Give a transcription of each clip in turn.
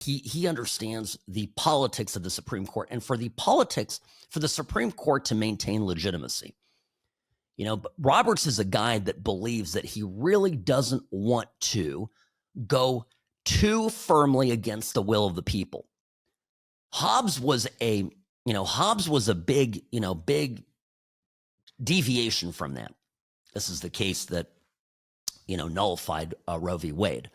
He understands the politics of the Supreme Court, and for the Supreme Court to maintain legitimacy. But Roberts is a guy that believes that he really doesn't want to go too firmly against the will of the people. Hobbes was a big deviation from that. This is the case that, nullified Roe v. Wade.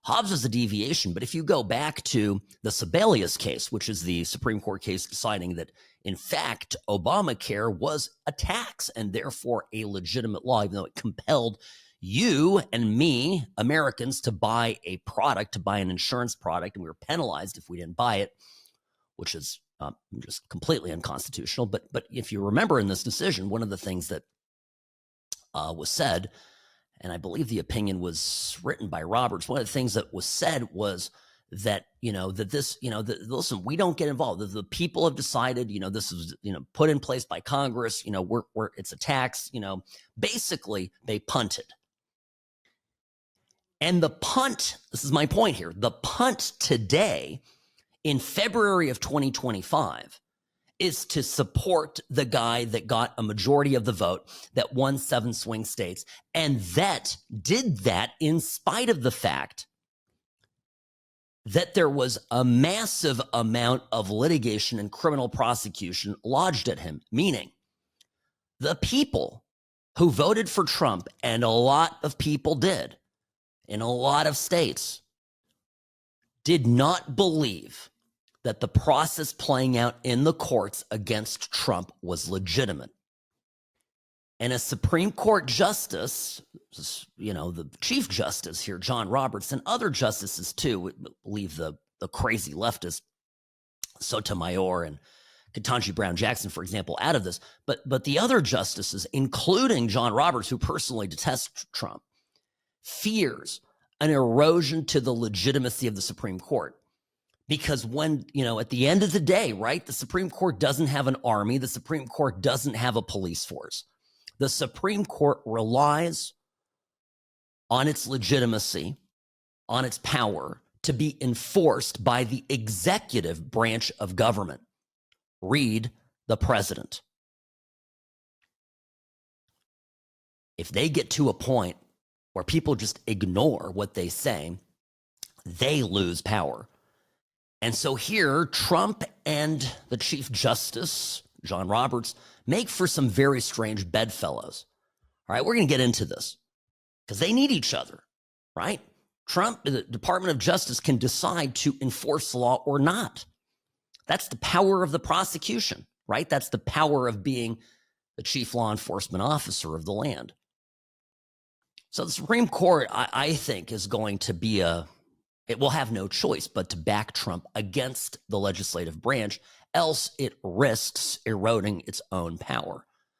Hobbes is a deviation, but if you go back to the Sebelius case, which is the Supreme Court case deciding that, in fact, Obamacare was a tax and therefore a legitimate law, even though it compelled you and me, Americans, to buy a product, to buy an insurance product, and we were penalized if we didn't buy it, which is just completely unconstitutional. But if you remember in this decision, one of the things that was said, and I believe the opinion was written by Roberts, one of the things that was said was that, listen, we don't get involved. The people have decided, this is, put in place by Congress, it's a tax, basically they punted. And the punt, this is my point here, the punt today in February of 2025 is to support the guy that got a majority of the vote, that won 7 swing states, and that did that in spite of the fact that there was a massive amount of litigation and criminal prosecution lodged at him, meaning the people who voted for Trump, and a lot of people did in a lot of states, did not believe that the process playing out in the courts against Trump was legitimate. And a Supreme Court justice, the Chief Justice here, John Roberts, and other justices too, leave the crazy leftist Sotomayor and Ketanji Brown Jackson, for example, out of this. But the other justices, including John Roberts, who personally detests Trump, fears an erosion to the legitimacy of the Supreme Court. Because when, at the end of the day, right, the Supreme Court doesn't have an army. The Supreme Court doesn't have a police force. The Supreme Court relies on its legitimacy, on its power to be enforced by the executive branch of government. Read the president. If they get to a point where people just ignore what they say, they lose power. And so here, Trump and the Chief Justice, John Roberts, make for some very strange bedfellows. All right, we're going to get into this because they need each other, right? Trump, the Department of Justice, can decide to enforce the law or not. That's the power of the prosecution, right? That's the power of being the chief law enforcement officer of the land. So the Supreme Court, I think, is going to be it will have no choice but to back Trump against the legislative branch, else it risks eroding its own power.